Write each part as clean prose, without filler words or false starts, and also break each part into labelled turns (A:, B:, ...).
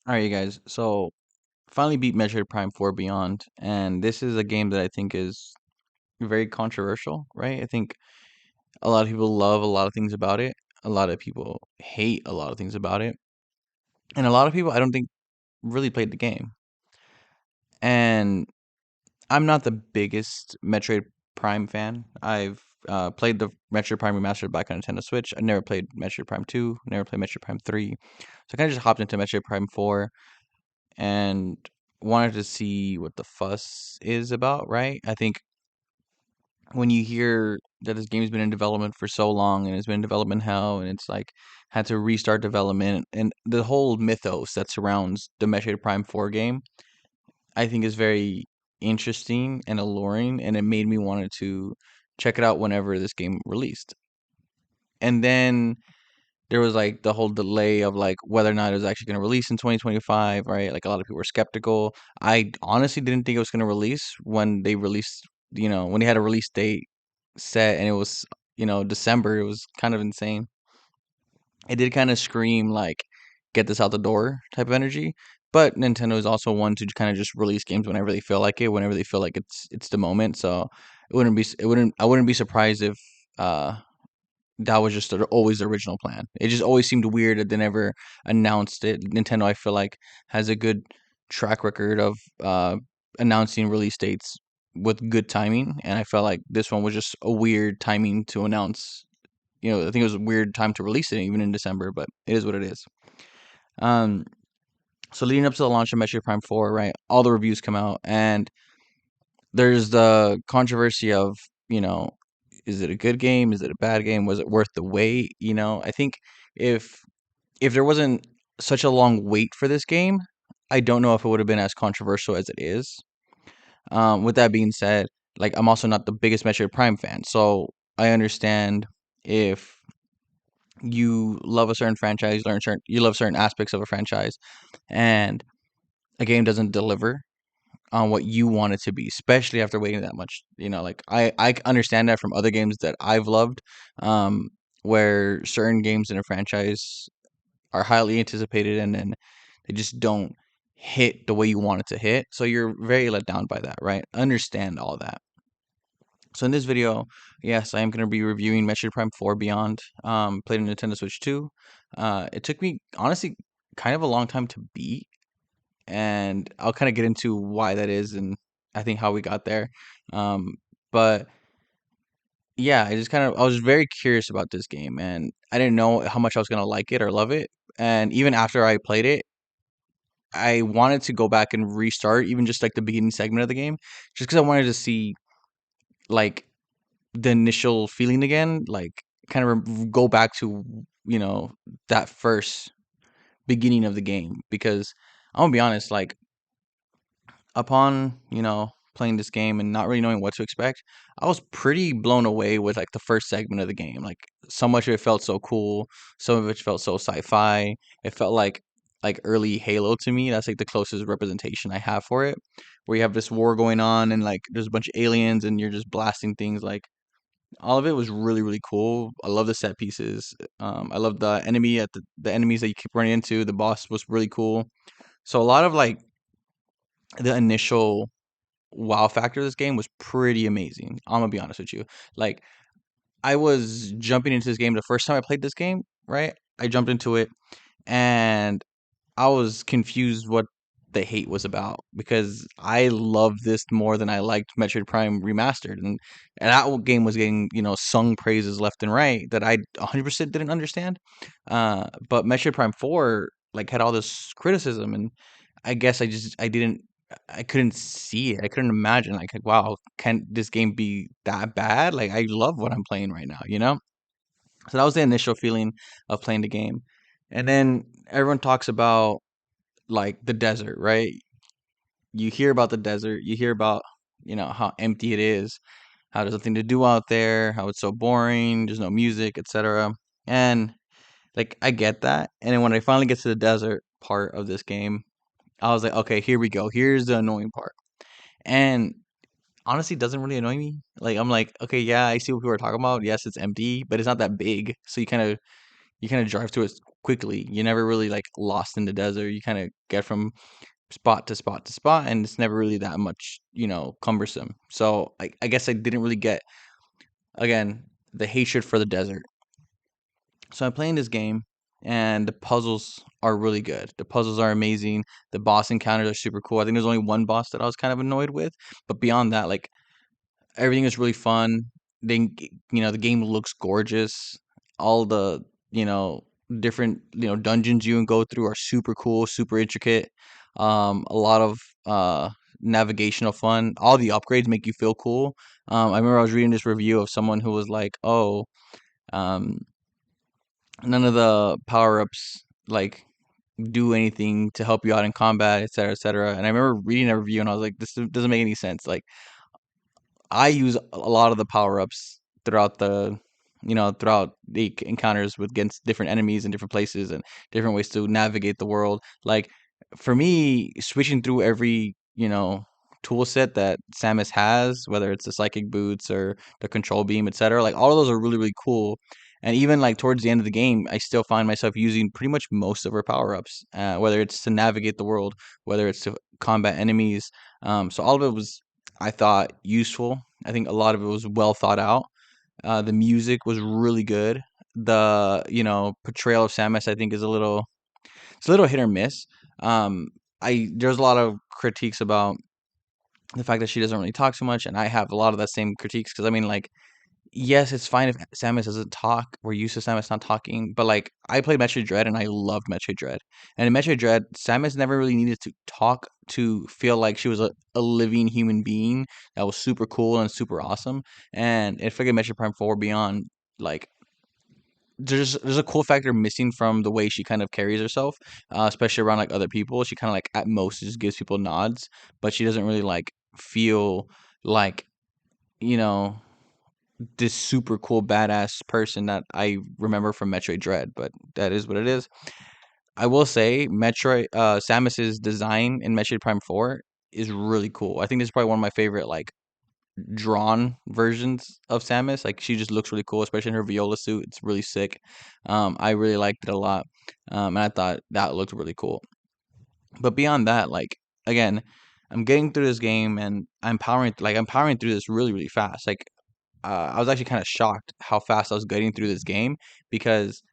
A: All right, you guys. So finally beat Metroid Prime 4 Beyond, and this is a game that I think is very controversial, right? I think a lot of people love a lot of things about it. A lot of people hate a lot of things about it. And a lot of people I don't think really played the game. And I'm not the biggest Metroid Prime fan. I've played the Metroid Prime Remastered back on Nintendo Switch. I never played Metroid Prime 2, never played Metroid Prime 3. So I kind of just hopped into Metroid Prime 4 and wanted to see what the fuss is about, right? I think when you hear that this game's been in development for so long and it's been in development hell and it's like had to restart development and the whole mythos that surrounds the Metroid Prime 4 game, I think is very interesting and alluring, and it made me wanted to check it out whenever this game released. And then there was like the whole delay of like whether or not it was actually going to release in 2025, right? Like a lot of people were skeptical. I honestly didn't think it was going to release when they released, when they had a release date set and it was, December. It was kind of insane. It did kind of scream like get this out the door type of energy. But Nintendo is also one to kind of just release games whenever they feel like it, whenever they feel like it's the moment. So I wouldn't be surprised if uh that was just always the original plan. It just always seemed weird that they never announced it. Nintendo, I feel like, has a good track record of announcing release dates with good timing, and I felt like this one was just a weird timing to announce. I think it was a weird time to release it, even in December, but it is what it is. Um, so leading up to the launch of Metroid Prime 4, right, all the reviews come out, and there's the controversy of, you know, is it a good game? Is it a bad game? Was it worth the wait? I think if if there wasn't such a long wait for this game, I don't know if it would have been as controversial as it is. With that being said, like I'm also not the biggest Metroid Prime fan, so I understand if you love a certain franchise, you love certain aspects of a franchise, and a game doesn't deliver on what you want it to be, especially after waiting that much. Like I understand that from other games that I've loved, um, where certain games in a franchise are highly anticipated and then they just don't hit the way you want it to hit. So you're very let down by that, right? Understand all that. So in this video, yes, I am going to be reviewing Metroid Prime 4 Beyond. Played on Nintendo Switch 2. It took me honestly kind of a long time to beat, and I'll kind of get into why that is and I think how we got there. Um, but yeah, I was very curious about this game, and I didn't know how much I was gonna like it or love it. And even after I played it, I wanted to go back and restart even just like the beginning segment of the game, just because I wanted to see like the initial feeling again, like kind of go back to you know that first beginning of the game. Because I'm gonna be honest, like upon playing this game and not really knowing what to expect, I was pretty blown away with like the first segment of the game. Like so much of it felt so cool, some of it felt so sci-fi. It felt like early Halo to me. That's like the closest representation I have for it, where you have this war going on and like there's a bunch of aliens and you're just blasting things. Like all of it was really really cool. I love the set pieces. I love the enemies that you keep running into. The boss was really cool. So a lot of like the initial wow factor of this game was pretty amazing. I'm gonna be honest with you. Like I was jumping into this game the first time I played this game, right? I jumped into it and I was confused what the hate was about because I loved this more than I liked Metroid Prime Remastered, and that game was getting sung praises left and right that I 100% didn't understand. But Metroid Prime 4 like had all this criticism, and I guess I couldn't see it. I couldn't imagine like wow, can this game be that bad? Like I love what I'm playing right now. So that was the initial feeling of playing the game. And then everyone talks about like the desert, right? You hear about the desert, you hear about, how empty it is, how there's nothing to do out there, how it's so boring, there's no music, etc. And like I get that. And then when I finally get to the desert part of this game, I was like, okay, here we go. Here's the annoying part. And honestly, it doesn't really annoy me. Like I'm like, okay, yeah, I see what people are talking about. Yes, it's empty, but it's not that big. So you kind of drive through it quickly. You're never really like lost in the desert. You kind of get from spot to spot to spot, and it's never really that much, cumbersome. So I guess I didn't really get, again, the hatred for the desert. So I'm playing this game, and the puzzles are really good. The puzzles are amazing. The boss encounters are super cool. I think there's only one boss that I was kind of annoyed with, but beyond that, like, everything is really fun. Then, the game looks gorgeous. All the, you know different, dungeons you can go through are super cool, super intricate. A lot of navigational fun. All the upgrades make you feel cool. I remember I was reading this review of someone who was like, "Oh, um, none of the power ups like do anything to help you out in combat, et cetera, et cetera." And I remember reading a review and I was like, "This doesn't make any sense." Like, I use a lot of the power ups throughout the encounters with against different enemies in different places and different ways to navigate the world. Like, for me, switching through every tool set that Samus has, whether it's the psychic boots or the control beam, etc., like, all of those are really, really cool. And even like towards the end of the game, I still find myself using pretty much most of her power ups, whether it's to navigate the world, whether it's to combat enemies. So all of it was, I thought, useful. I think a lot of it was well thought out. The music was really good. The portrayal of Samus, I think, is a little hit or miss. Um, I There's a lot of critiques about the fact that she doesn't really talk so much, and I have a lot of that same critiques because, I mean, like, yes, it's fine if Samus doesn't talk. We're used to Samus not talking, but like, I played Metroid Dread and I loved Metroid Dread. And in Metroid Dread, Samus never really needed to talk to feel like she was a living human being that was super cool and super awesome. And if I get Metroid Prime 4 Beyond, like, there's a cool factor missing from the way she kind of carries herself, especially around like other people. She kind of like at most just gives people nods, but she doesn't really like feel like you know this super cool badass person that I remember from Metroid Dread, but that is what it is. I will say Samus's design in Metroid Prime 4 is really cool. I think this is probably one of my favorite like drawn versions of Samus. Like, she just looks really cool, especially in her viola suit. It's really sick. I really liked it a lot. And I thought that looked really cool. But beyond that, like, again, I'm getting through this game and I'm powering through this really, really fast. Like, I was actually kind of shocked how fast I was getting through this game because,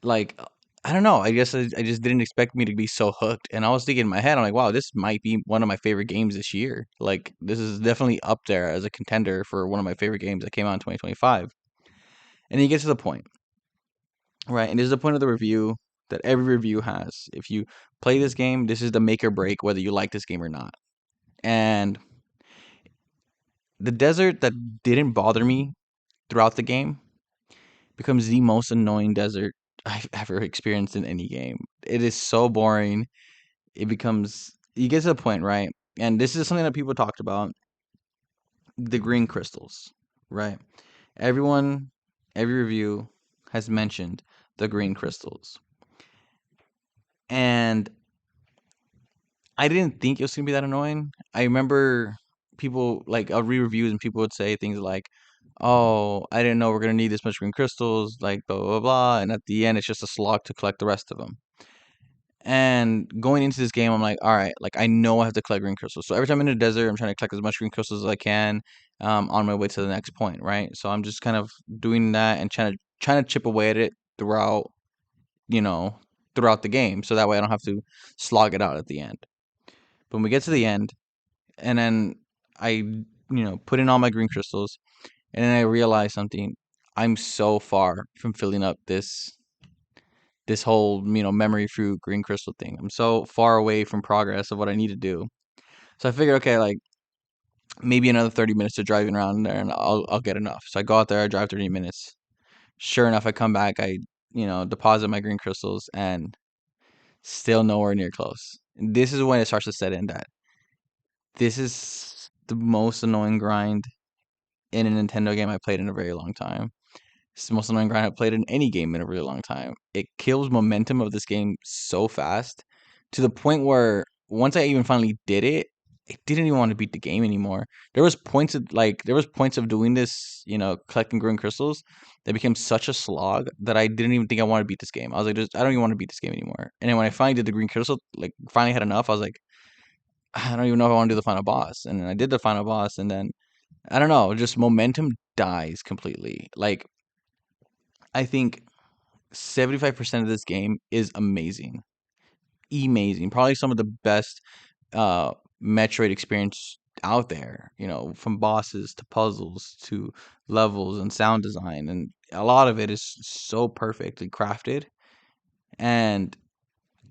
A: like, I don't know. I guess I just didn't expect me to be so hooked. And I was thinking in my head, I'm like, wow, this might be one of my favorite games this year. Like, this is definitely up there as a contender for one of my favorite games that came out in 2025. And then you get to the point, right? And this is the point of the review that every review has. If you play this game, this is the make or break whether you like this game or not. And the desert that didn't bother me throughout the game becomes the most annoying desert I've ever experienced in any game. It is so boring. You get to the point, right? And this is something that people talked about, the green crystals, right? Everyone, every review has mentioned the green crystals. And I didn't think it was going to be that annoying. I remember people, like, I'll read reviews and people would say things like, "Oh, I didn't know we're going to need this much green crystals, like, blah, blah, blah." And at the end, it's just a slog to collect the rest of them. And going into this game, I'm like, all right, like, I know I have to collect green crystals. So every time I'm in the desert, I'm trying to collect as much green crystals as I can, on my way to the next point, right? So I'm just kind of doing that and trying to chip away at it throughout, you know, throughout the game, so that way I don't have to slog it out at the end. But when we get to the end, and then put in all my green crystals, and then I realize something. I'm so far from filling up this whole memory fruit green crystal thing. I'm so far away from progress of what I need to do. So I figured, okay, like, maybe another 30 minutes of driving around there, and I'll get enough. So I go out there, I drive 30 minutes. Sure enough, I come back, I deposit my green crystals, and still nowhere near close. And this is when it starts to set in that this is the most annoying grind in a Nintendo game I played in a very long time. It's the most annoying grind I've played in any game in a really long time. It kills momentum of this game so fast, to the point where once I even finally did it, I didn't even want to beat the game anymore. There was points of doing this, collecting green crystals that became such a slog that I didn't even think I wanted to beat this game. I was like, just I don't even want to beat this game anymore. And then when I finally did the green crystal, like finally had enough, I was like, I don't even know if I want to do the final boss. And then I did the final boss, and then I don't know, just momentum dies completely. Like I think 75% of this game is amazing. Amazing. Probably some of the best uh Metroid experience out there, from bosses to puzzles to levels and sound design, and a lot of it is so perfectly crafted. And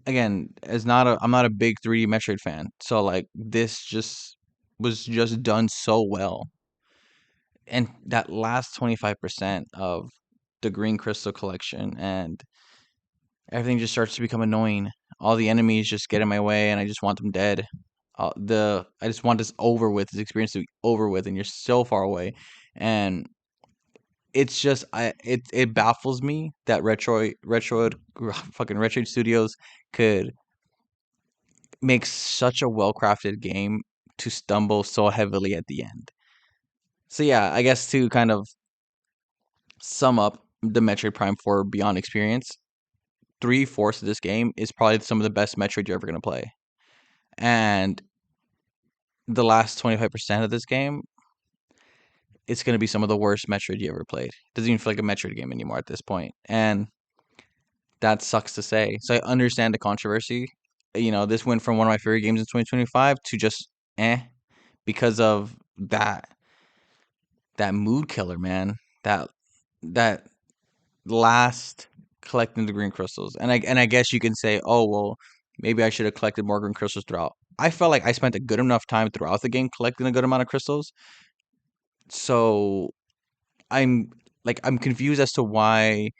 A: again, I'm not a big 3D Metroid fan, so like this just was just done so well. And that last 25% of the Green Crystal collection, and everything just starts to become annoying. All the enemies just get in my way, and I just want them dead. I just want this over with, this experience to be over with, and you're so far away, and it's just it baffles me that fucking Retro Studios could make such a well crafted game to stumble so heavily at the end. So yeah, I guess to kind of sum up the Metroid Prime 4 Beyond experience, 3/4 of this game is probably some of the best Metroid you're ever gonna play. And the last 25% of this game, it's gonna be some of the worst Metroid you ever played. Doesn't even feel like a Metroid game anymore at this point. And that sucks to say. So I understand the controversy. This went from one of my favorite games in 2025 to just because of that mood killer, man. That that last collecting the green crystals. And I guess you can say, "Oh, well, maybe I should have collected more green crystals throughout." I felt like I spent a good enough time throughout the game collecting a good amount of crystals. So I'm I'm confused as to why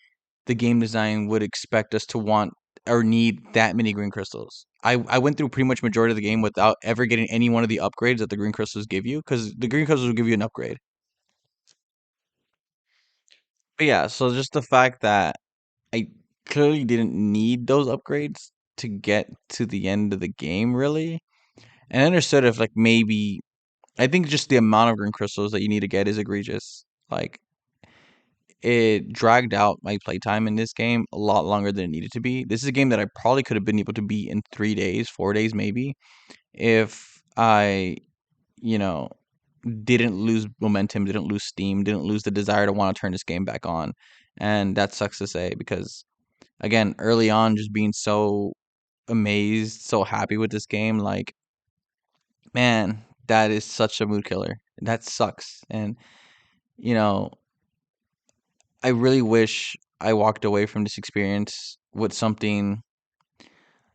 A: the game design would expect us to want or need that many green crystals. I went through pretty much majority of the game without ever getting any one of the upgrades that the green crystals give you, because the green crystals will give you an upgrade. But yeah, so just the fact that I clearly didn't need those upgrades to get to the end of the game, really. And I understood if like maybe I think just the amount of green crystals that you need to get is egregious. Like it dragged out my playtime in this game a lot longer than it needed to be. This is a game that I probably could have been able to beat in 3 days, 4 days maybe, if I, you know, didn't lose momentum, didn't lose steam, didn't lose the desire to want to turn this game back on. And that sucks to say because again, early on just being so amazed, so happy with this game, like man, that is such a mood killer. That sucks. And you know, I really wish I walked away from this experience with something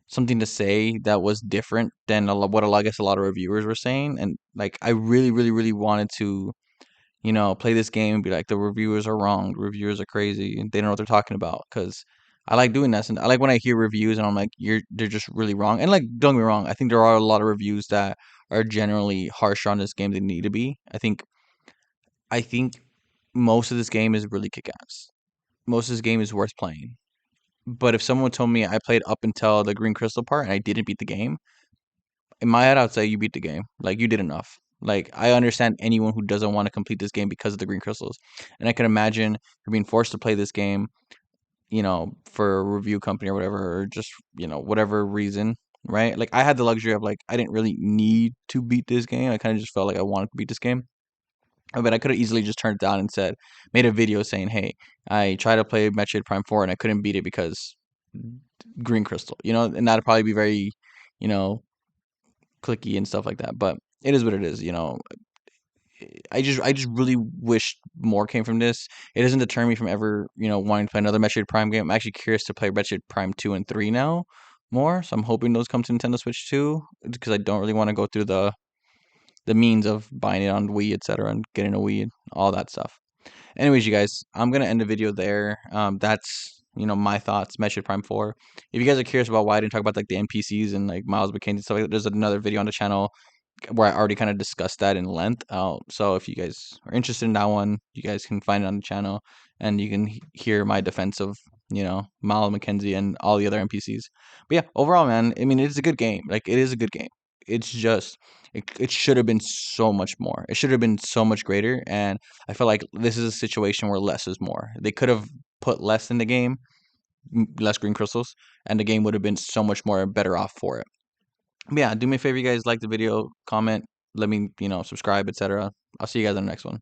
A: to say that was different than what I guess a lot of reviewers were saying. And like, I really, really, really wanted to, play this game and be like, the reviewers are wrong, the reviewers are crazy, and they don't know what they're talking about. Because I like doing this, and I like when I hear reviews and I'm like, they're just really wrong. And like, don't get me wrong, I think there are a lot of reviews that are generally harsher on this game than they need to be. I think most of this game is really kick ass. Most of this game is worth playing. But if someone told me I played up until the green crystal part and I didn't beat the game, in my head I would say you beat the game. Like you did enough. Like I understand anyone who doesn't want to complete this game because of the green crystals. And I can imagine you're being forced to play this game, for a review company or whatever, or just, whatever reason, right? Like I had the luxury of like I didn't really need to beat this game. I kind of just felt like I wanted to beat this game. But I could have easily just turned it down and made a video saying, "Hey, I tried to play Metroid Prime 4 and I couldn't beat it because Green Crystal," and that'd probably be very, you know, clicky and stuff like that. But it is what it is. I just really wish more came from this. It doesn't deter me from ever, wanting to play another Metroid Prime game. I'm actually curious to play Metroid Prime 2 and 3 now more. So I'm hoping those come to Nintendo Switch too, because I don't really want to go through the means of buying it on Wii, etc., and getting a Wii and all that stuff. Anyways, you guys, I'm gonna end the video there. That's my thoughts, Metroid Prime 4. If you guys are curious about why I didn't talk about like the NPCs and like Miles McKinney and stuff like that, there's another video on the channel where I already kind of discussed that in length. So if you guys are interested in that one, you guys can find it on the channel, and you can hear my defense of Miles McKenzie and all the other NPCs. But yeah, overall, man, I mean, it's a good game. Like it is a good game. it's just it should have been so much more. It should have been so much greater, and I feel like this is a situation where less is more. They could have put less in the game, less green crystals, and the game would have been so much more better off for it. But yeah, do me a favor, you guys like the video, comment, let me, subscribe, etc. I'll see you guys on the next one.